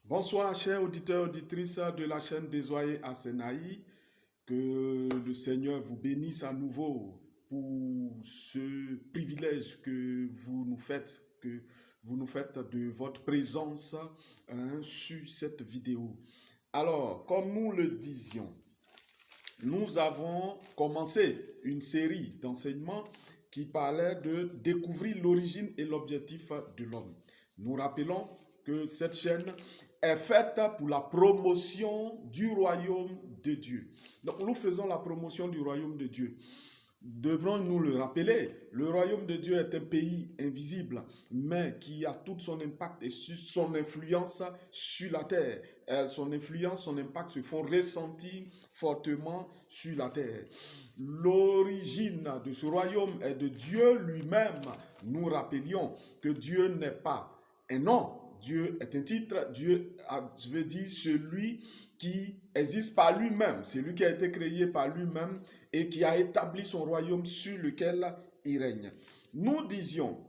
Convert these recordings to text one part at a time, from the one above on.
Bonsoir, chers auditeurs et auditrices de la chaîne Désoyé à Senaï. Que le Seigneur vous bénisse à nouveau pour ce privilège que vous nous faites de votre présence sur cette vidéo. Alors, comme nous le disions, nous avons commencé une série d'enseignements qui parlait de découvrir l'origine et l'objectif de l'homme. Nous rappelons que cette chaîne est faite pour la promotion du royaume de Dieu. Donc nous faisons la promotion du royaume de Dieu. Devons-nous le rappeler, le royaume de Dieu est un pays invisible, mais qui a tout son impact et son influence sur la terre. Son influence, son impact se font ressentir fortement sur la terre. L'origine de ce royaume est de Dieu lui-même. Nous rappelions que Dieu n'est pas un nom, Dieu est un titre, Dieu veut dire celui qui existe par lui-même, celui qui a été créé par lui-même et qui a établi son royaume sur lequel il règne. Nous disions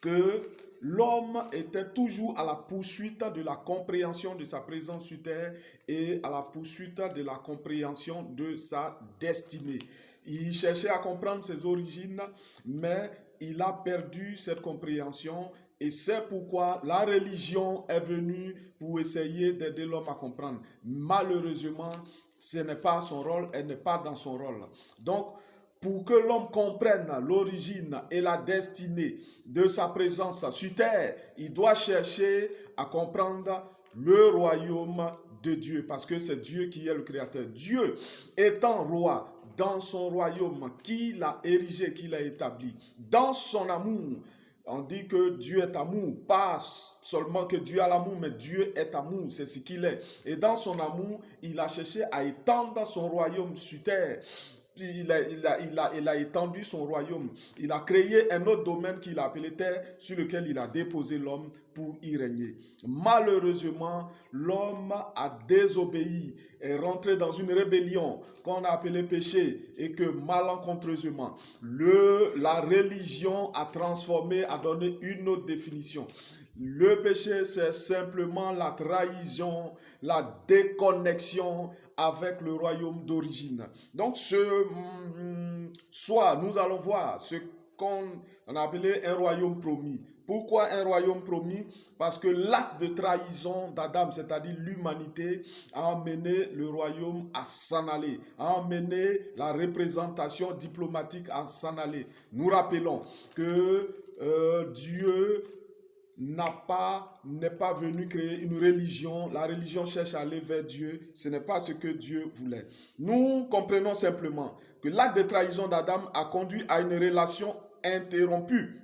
que l'homme était toujours à la poursuite de la compréhension de sa présence sur terre et à la poursuite de la compréhension de sa destinée. Il cherchait à comprendre ses origines, mais il a perdu cette compréhension et c'est pourquoi la religion est venue pour essayer d'aider l'homme à comprendre. Malheureusement, ce n'est pas son rôle, elle n'est pas dans son rôle. Donc, pour que l'homme comprenne l'origine et la destinée de sa présence sur terre, il doit chercher à comprendre le royaume de Dieu, parce que c'est Dieu qui est le créateur. Dieu étant roi dans son royaume qu'il a érigé, qu'il a établi, dans son amour. On dit que Dieu est amour, pas seulement que Dieu a l'amour, mais Dieu est amour, c'est ce qu'il est. Et dans son amour, il a cherché à étendre son royaume sur terre. Il a étendu son royaume. Il a créé un autre domaine qu'il a appelé terre, sur lequel il a déposé l'homme pour y régner. Malheureusement, l'homme a désobéi, est rentré dans une rébellion qu'on a appelée péché et que malencontreusement, la religion a transformé, a donné une autre définition. Le péché, c'est simplement la trahison, la déconnexion avec le royaume d'origine. Donc, ce soir, nous allons voir ce qu'on a appelé un royaume promis. Pourquoi un royaume promis? Parce que l'acte de trahison d'Adam, c'est-à-dire l'humanité, a emmené le royaume à s'en aller, a emmené la représentation diplomatique à s'en aller. Nous rappelons que Dieu n'est pas venu créer une religion. La religion cherche à aller vers Dieu. Ce n'est pas ce que Dieu voulait. Nous comprenons simplement que l'acte de trahison d'Adam a conduit à une relation interrompue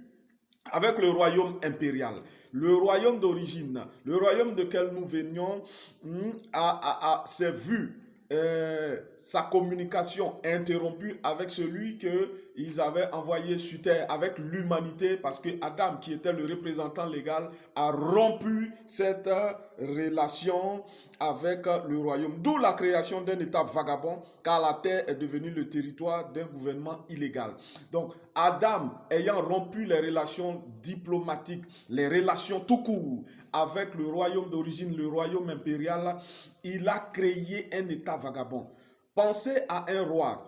avec le royaume impérial. Le royaume d'origine, le royaume de quel nous venions, s'est vu sa communication interrompue avec celui qu'ils avaient envoyé sur terre, avec l'humanité, parce que Adam, qui était le représentant légal, a rompu cette relation avec le royaume. D'où la création d'un État vagabond, car la terre est devenue le territoire d'un gouvernement illégal. Donc, Adam, ayant rompu les relations diplomatiques, les relations tout court, avec le royaume d'origine, le royaume impérial, il a créé un État vagabond. Pensez à un roi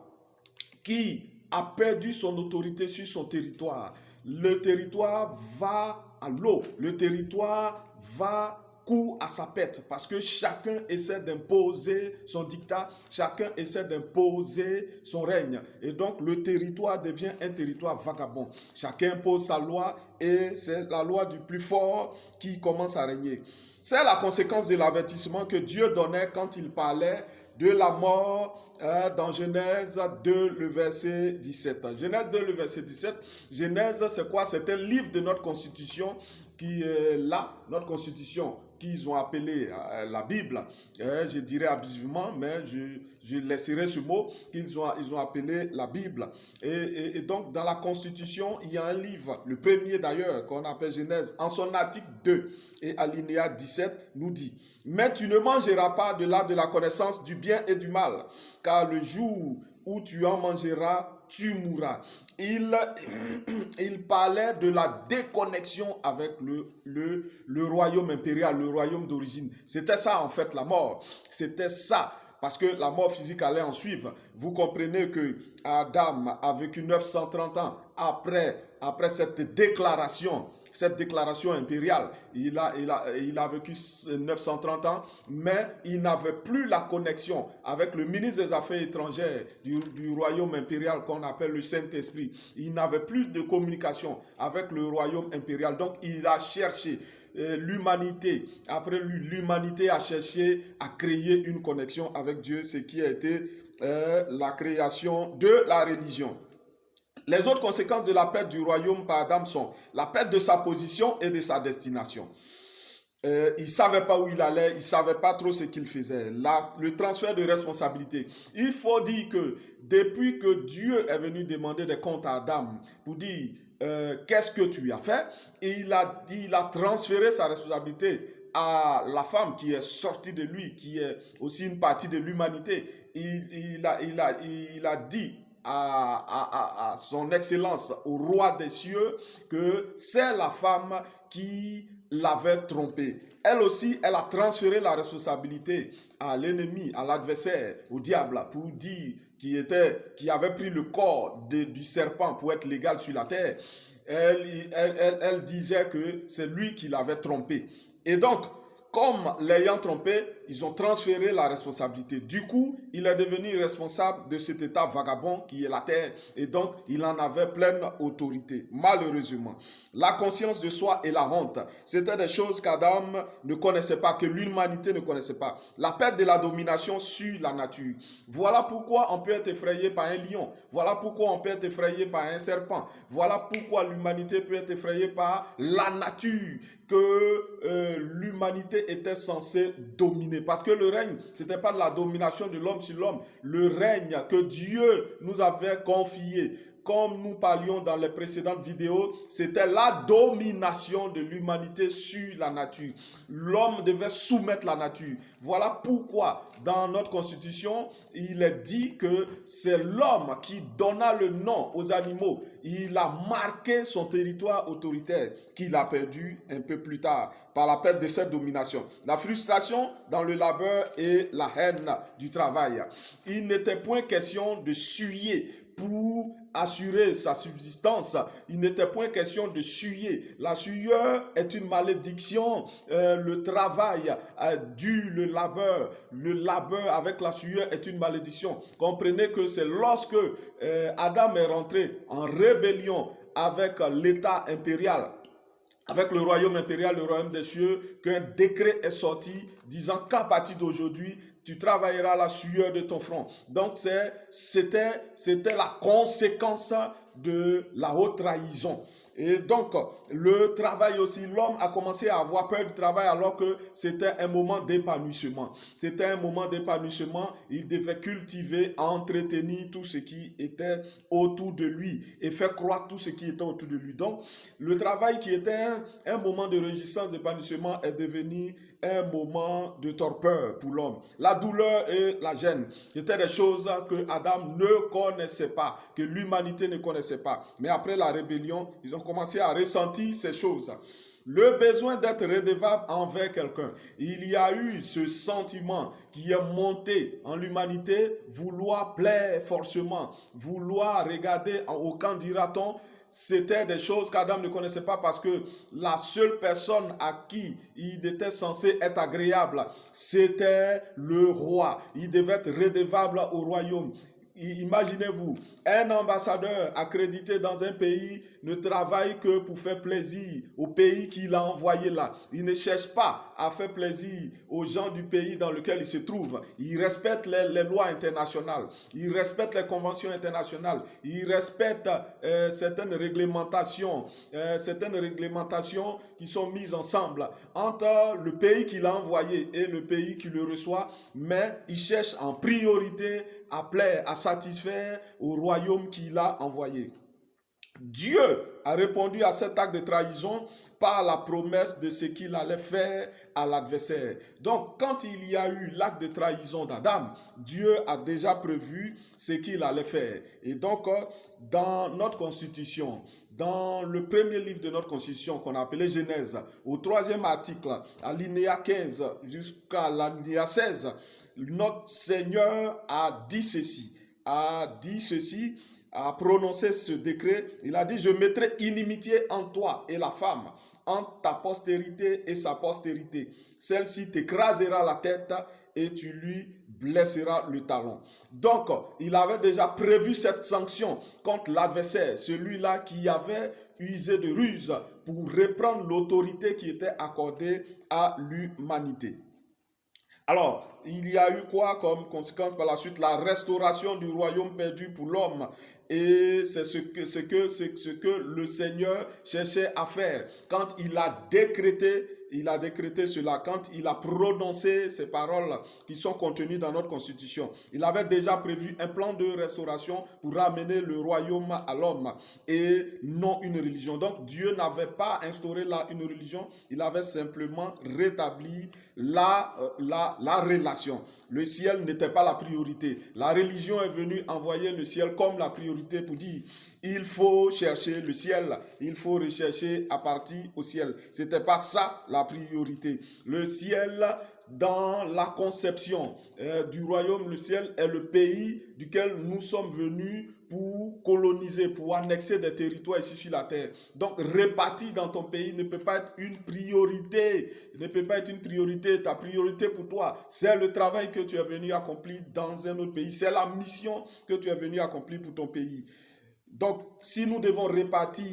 qui a perdu son autorité sur son territoire. Le territoire va à l'eau, le territoire va coup à sa pète, parce que chacun essaie d'imposer son dictat, chacun essaie d'imposer son règne. Et donc le territoire devient un territoire vagabond. Chacun impose sa loi et c'est la loi du plus fort qui commence à régner. C'est la conséquence de l'avertissement que Dieu donnait quand il parlait de la mort dans Genèse 2, le verset 17. Genèse 2, le verset 17. Genèse, c'est quoi? C'est un livre de notre constitution qui est là, notre constitution, qu'ils ont appelé la Bible. Je dirais abusivement, mais je laisserai ce mot, ils ont appelé la Bible. Et donc, dans la Constitution, il y a un livre, le premier d'ailleurs, qu'on appelle Genèse, en son article 2 et alinéa 17, nous dit: mais tu ne mangeras pas de l'arbre de la connaissance du bien et du mal, car le jour où tu en mangeras, tu mourras. Il parlait de la déconnexion avec le royaume impérial, le royaume d'origine. C'était ça en fait la mort. C'était ça. Parce que la mort physique allait en suivre. Vous comprenez que Adam a vécu 930 ans après cette déclaration impériale. Il a vécu 930 ans, mais il n'avait plus la connexion avec le ministre des Affaires étrangères du royaume impérial qu'on appelle le Saint-Esprit. Il n'avait plus de communication avec le royaume impérial. Donc, il a cherché l'humanité. Après lui, l'humanité a cherché à créer une connexion avec Dieu, ce qui a été la création de la religion. Les autres conséquences de la perte du royaume par Adam sont la perte de sa position et de sa destination. Il ne savait pas où il allait, il ne savait pas trop ce qu'il faisait. Le transfert de responsabilité. Il faut dire que depuis que Dieu est venu demander des comptes à Adam pour dire qu'est-ce que tu as fait, et il a transféré sa responsabilité à la femme qui est sortie de lui, qui est aussi une partie de l'humanité. Il a dit à son excellence, au roi des cieux, que c'est la femme qui l'avait trompé. Elle aussi, elle a transféré la responsabilité à l'ennemi, à l'adversaire, au diable, pour dire qui avait pris le corps du serpent pour être légal sur la terre. Elle disait que c'est lui qui l'avait trompé. Et donc, comme l'ayant trompé, ils ont transféré la responsabilité. Du coup, il est devenu responsable de cet état vagabond qui est la terre. Et donc, il en avait pleine autorité. Malheureusement, la conscience de soi et la honte, c'était des choses qu'Adam ne connaissait pas, que l'humanité ne connaissait pas. La perte de la domination sur la nature. Voilà pourquoi on peut être effrayé par un lion. Voilà pourquoi on peut être effrayé par un serpent. Voilà pourquoi l'humanité peut être effrayée par la nature que l'humanité était censée dominer. Parce que le règne, ce n'était pas de la domination de l'homme sur l'homme. Le règne que Dieu nous avait confié, comme nous parlions dans les précédentes vidéos, c'était la domination de l'humanité sur la nature. L'homme devait soumettre la nature. Voilà pourquoi, dans notre constitution, il est dit que c'est l'homme qui donna le nom aux animaux. Il a marqué son territoire autoritaire qu'il a perdu un peu plus tard par la perte de cette domination. La frustration dans le labeur et la haine du travail. Il n'était point question de suer pour assurer sa subsistance. Il n'était point question de suer. La sueur est une malédiction. Le travail le labeur avec la sueur est une malédiction. Comprenez que c'est lorsque Adam est rentré en rébellion avec l'État impérial, avec le royaume impérial, le royaume des cieux, qu'un décret est sorti disant qu'à partir d'aujourd'hui, tu travailleras la sueur de ton front. Donc, c'était la conséquence de la haute trahison. Et donc, le travail aussi, l'homme a commencé à avoir peur du travail alors que c'était un moment d'épanouissement. C'était un moment d'épanouissement. Il devait cultiver, entretenir tout ce qui était autour de lui et faire croître tout ce qui était autour de lui. Donc, le travail qui était un moment de réjouissance, d'épanouissement est devenu un moment de torpeur pour l'homme. La douleur et la gêne, c'était des choses que Adam ne connaissait pas, que l'humanité ne connaissait pas. Mais après la rébellion, ils ont commencé à ressentir ces choses. Le besoin d'être redevable envers quelqu'un. Il y a eu ce sentiment qui est monté en l'humanité, vouloir plaire forcément, vouloir regarder au camp dira-t-on. C'était des choses qu'Adam ne connaissait pas parce que la seule personne à qui il était censé être agréable, c'était le roi. Il devait être redevable au royaume. Imaginez-vous, un ambassadeur accrédité dans un pays ne travaille que pour faire plaisir au pays qu'il a envoyé là. Il ne cherche pas à faire plaisir aux gens du pays dans lequel il se trouve. Il respecte les lois internationales, il respecte les conventions internationales, il respecte certaines réglementations qui sont mises ensemble entre le pays qu'il a envoyé et le pays qui le reçoit, mais il cherche en priorité à plaire, à satisfaire au royaume qu'il a envoyé. Dieu a répondu à cet acte de trahison par la promesse de ce qu'il allait faire à l'adversaire. Donc, quand il y a eu l'acte de trahison d'Adam, Dieu a déjà prévu ce qu'il allait faire. Et donc, dans notre constitution, dans le premier livre de notre constitution qu'on a appelé Genèse, au 3e article, alinéa 15 jusqu'à l'alinéa 16, notre Seigneur a dit ceci, a prononcé ce décret. Il a dit: je mettrai inimitié en toi et la femme, entre ta postérité et sa postérité. Celle-ci t'écrasera la tête et tu lui blesseras le talon. Donc, il avait déjà prévu cette sanction contre l'adversaire, celui-là qui avait usé de ruse pour reprendre l'autorité qui était accordée à l'humanité. Alors, il y a eu quoi comme conséquence par la suite? La restauration du royaume perdu pour l'homme. Et c'est ce que le Seigneur cherchait à faire quand il a décrété cela, quand il a prononcé ces paroles qui sont contenues dans notre constitution. Il avait déjà prévu un plan de restauration pour ramener le royaume à l'homme et non une religion. Donc Dieu n'avait pas instauré là une religion, il avait simplement rétabli la relation. Le ciel n'était pas la priorité. La religion est venue envoyer le ciel comme la priorité pour dire: il faut chercher le ciel, il faut rechercher à partir au ciel. Ce n'était pas ça la priorité. Le ciel, dans la conception du royaume, le ciel est le pays duquel nous sommes venus pour coloniser, pour annexer des territoires ici sur la terre. Donc, répartir dans ton pays ne peut pas être une priorité. Ne peut pas être une priorité. Ta priorité pour toi, c'est le travail que tu es venu accomplir dans un autre pays. C'est la mission que tu es venu accomplir pour ton pays. Donc, si nous devons répartir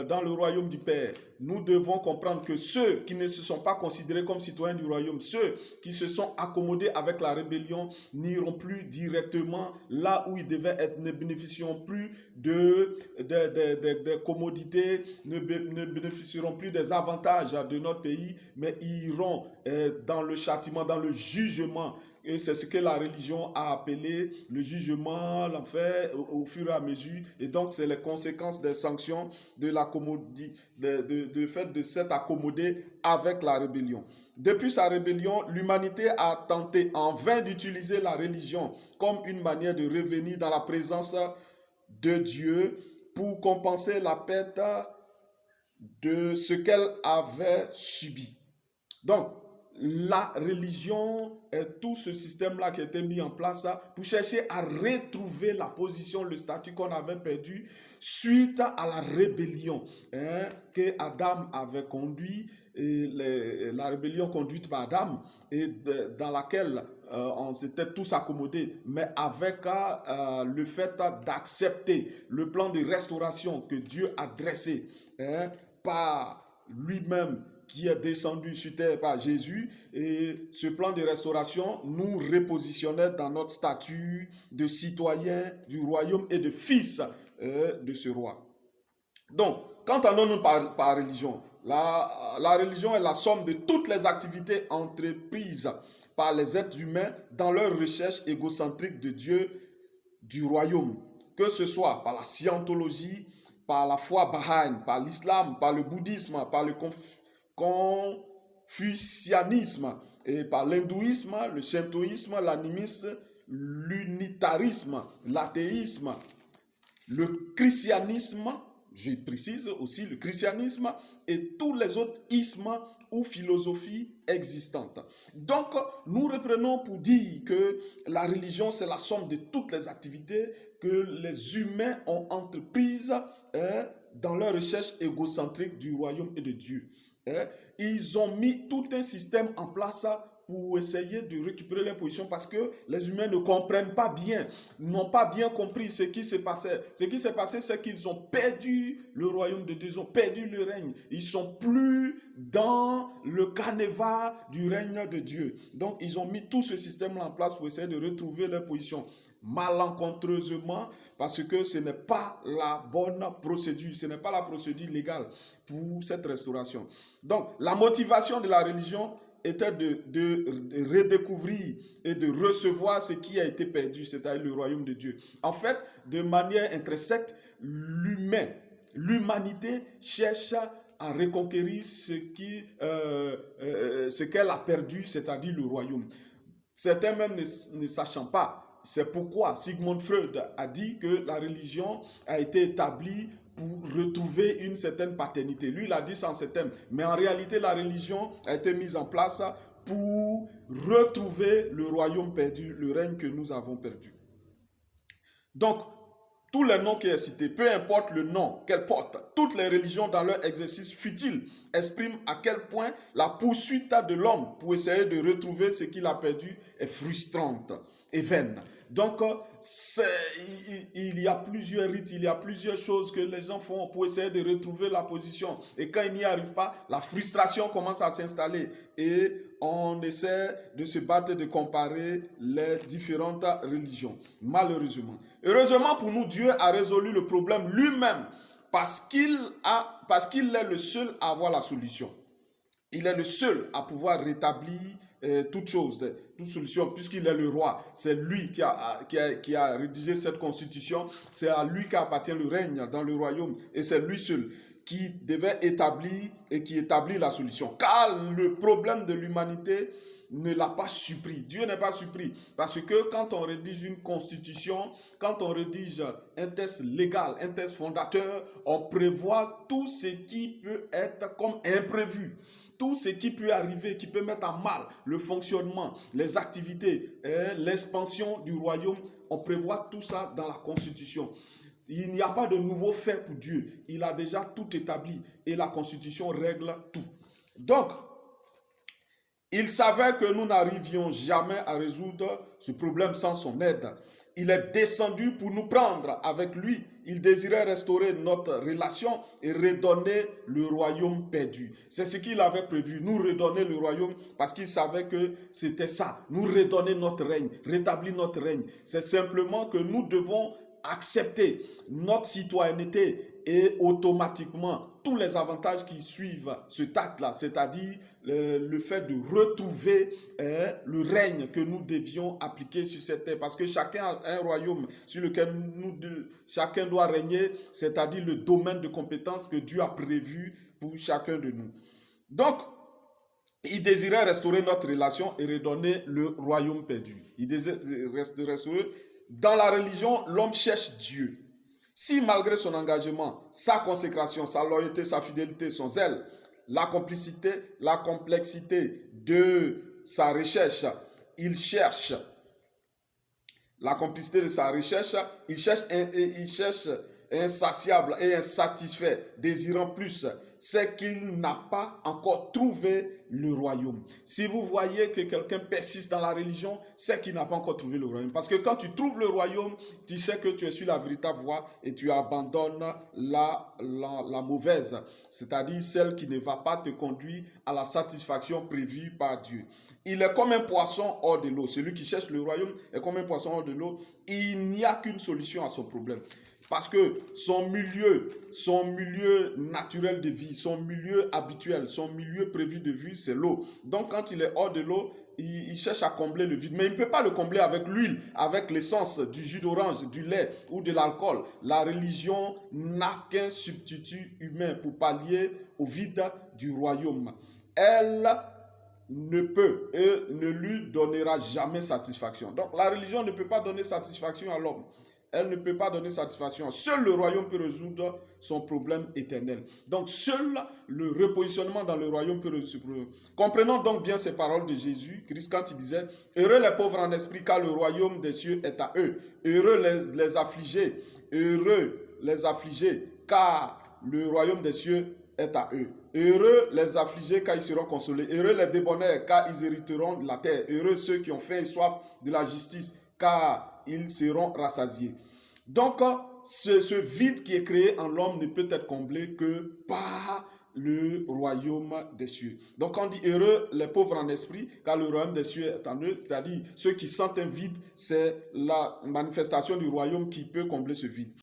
dans le royaume du Père, nous devons comprendre que ceux qui ne se sont pas considérés comme citoyens du royaume, ceux qui se sont accommodés avec la rébellion, n'iront plus directement là où ils devaient être, ne bénéficieront plus de commodités, ne bénéficieront plus des avantages de notre pays, mais iront dans le châtiment, dans le jugement. Et c'est ce que la religion a appelé le jugement, l'enfer, au fur et à mesure. Et donc, c'est les conséquences des sanctions de fait de s'être accommodé avec la rébellion. Depuis sa rébellion, l'humanité a tenté en vain d'utiliser la religion comme une manière de revenir dans la présence de Dieu pour compenser la perte de ce qu'elle avait subi. Donc, la religion et tout ce système-là qui a été mis en place pour chercher à retrouver la position, le statut qu'on avait perdu suite à la rébellion que Adam avait conduit, et la rébellion conduite par Adam et dans laquelle on s'était tous accommodés, mais avec le fait d'accepter le plan de restauration que Dieu a dressé par lui-même, qui est descendu sur terre par Jésus, et ce plan de restauration nous repositionnait dans notre statut de citoyen du royaume et de fils de ce roi. Donc, qu'entendons-nous par religion? La religion est la somme de toutes les activités entreprises par les êtres humains dans leur recherche égocentrique de Dieu, du royaume, que ce soit par la scientologie, par la foi baha'ïne, par l'islam, par le bouddhisme, par le confucianisme, et par l'hindouisme, le shintoïsme, l'animisme, l'unitarisme, l'athéisme, le christianisme, je précise aussi le christianisme, et tous les autres ismes ou philosophies existantes. Donc, nous reprenons pour dire que la religion, c'est la somme de toutes les activités que les humains ont entreprises dans leur recherche égocentrique du royaume et de Dieu. Ils ont mis tout un système en place pour essayer de récupérer leur position parce que les humains ne comprennent pas bien, n'ont pas bien compris ce qui se passait. Ce qui s'est passé, c'est qu'ils ont perdu le royaume de Dieu, ils ont perdu le règne. Ils ne sont plus dans le carnaval du règne de Dieu. Donc, ils ont mis tout ce système-là en place pour essayer de retrouver leur position. Malencontreusement, parce que ce n'est pas la bonne procédure, ce n'est pas la procédure légale pour cette restauration. Donc, la motivation de la religion était de redécouvrir et de recevoir ce qui a été perdu, c'est-à-dire le royaume de Dieu. En fait, de manière intrinsèque, l'humanité cherche à reconquérir ce qu'elle a perdu, c'est-à-dire le royaume. Certains même ne sachant pas. C'est pourquoi Sigmund Freud a dit que la religion a été établie pour retrouver une certaine paternité. Lui, il a dit ça en ces termes. Mais en réalité, la religion a été mise en place pour retrouver le royaume perdu, le règne que nous avons perdu. Donc, tous les noms qui sont cités, peu importe le nom qu'elles portent, toutes les religions dans leur exercice futile expriment à quel point la poursuite de l'homme pour essayer de retrouver ce qu'il a perdu est frustrante et vaine. Donc, il y a plusieurs rites, il y a plusieurs choses que les gens font pour essayer de retrouver la position. Et quand ils n'y arrivent pas, la frustration commence à s'installer. Et on essaie de se battre, de comparer les différentes religions, malheureusement. Heureusement pour nous, Dieu a résolu le problème lui-même parce qu'il est le seul à avoir la solution. Il est le seul à pouvoir rétablir toute solution, puisqu'il est le roi. C'est lui qui a rédigé cette constitution. C'est à lui qu'appartient le règne dans le royaume. Et c'est lui seul qui devait établir et qui établit la solution. Car le problème de l'humanité ne l'a pas surpris. Dieu n'est pas surpris. Parce que quand on rédige une constitution, quand on rédige un texte légal, un texte fondateur, on prévoit tout ce qui peut être comme imprévu. Tout ce qui peut arriver, qui peut mettre à mal le fonctionnement, les activités, l'expansion du royaume, on prévoit tout ça dans la Constitution. Il n'y a pas de nouveau fait pour Dieu. Il a déjà tout établi et la Constitution règle tout. Donc, il savait que nous n'arrivions jamais à résoudre ce problème sans son aide. Il est descendu pour nous prendre avec lui. Il désirait restaurer notre relation et redonner le royaume perdu. C'est ce qu'il avait prévu, nous redonner le royaume parce qu'il savait que c'était ça, nous redonner notre règne, rétablir notre règne. C'est simplement que nous devons accepter notre citoyenneté et automatiquement tous les avantages qui suivent ce acte-là, c'est-à-dire le fait de retrouver le règne que nous devions appliquer sur cette terre. Parce que chacun a un royaume sur lequel chacun doit régner, c'est-à-dire le domaine de compétences que Dieu a prévu pour chacun de nous. Donc, il désirait restaurer notre relation et redonner le royaume perdu. Il désirait restaurer. Dans la religion, l'homme cherche Dieu. Si malgré son engagement, sa consécration, sa loyauté, sa fidélité, son zèle, la complexité de sa recherche, il cherche la complicité de sa recherche, il cherche insatiable et insatisfait, désirant plus, c'est qu'il n'a pas encore trouvé le royaume. Si vous voyez que quelqu'un persiste dans la religion, c'est qu'il n'a pas encore trouvé le royaume. Parce que quand tu trouves le royaume, tu sais que tu es sur la véritable voie et tu abandonnes la mauvaise, c'est-à-dire celle qui ne va pas te conduire à la satisfaction prévue par Dieu. Il est comme un poisson hors de l'eau. Celui qui cherche le royaume est comme un poisson hors de l'eau. Il n'y a qu'une solution à son problème. Parce que son milieu naturel de vie, son milieu habituel, son milieu prévu de vie, c'est l'eau. Donc quand il est hors de l'eau, il cherche à combler le vide. Mais il ne peut pas le combler avec l'huile, avec l'essence, du jus d'orange, du lait ou de l'alcool. La religion n'a qu'un substitut humain pour pallier au vide du royaume. Elle ne peut et ne lui donnera jamais satisfaction. Donc la religion ne peut pas donner satisfaction à l'homme. Elle ne peut pas donner satisfaction. Seul le royaume peut résoudre son problème éternel. Donc, seul le repositionnement dans le royaume peut résoudre ce problème. Comprenons donc bien ces paroles de Jésus, Christ, quand il disait « Heureux les pauvres en esprit, car le royaume des cieux est à eux. Heureux les affligés, car le royaume des cieux est à eux. Heureux les affligés, car ils seront consolés. Heureux les débonnaires, car ils hériteront la terre. Heureux ceux qui ont faim et soif de la justice, car ils seront rassasiés. » Donc, ce vide qui est créé en l'homme ne peut être comblé que par le royaume des cieux. Donc, on dit heureux les pauvres en esprit, car le royaume des cieux est en eux, c'est-à-dire ceux qui sentent un vide, c'est la manifestation du royaume qui peut combler ce vide.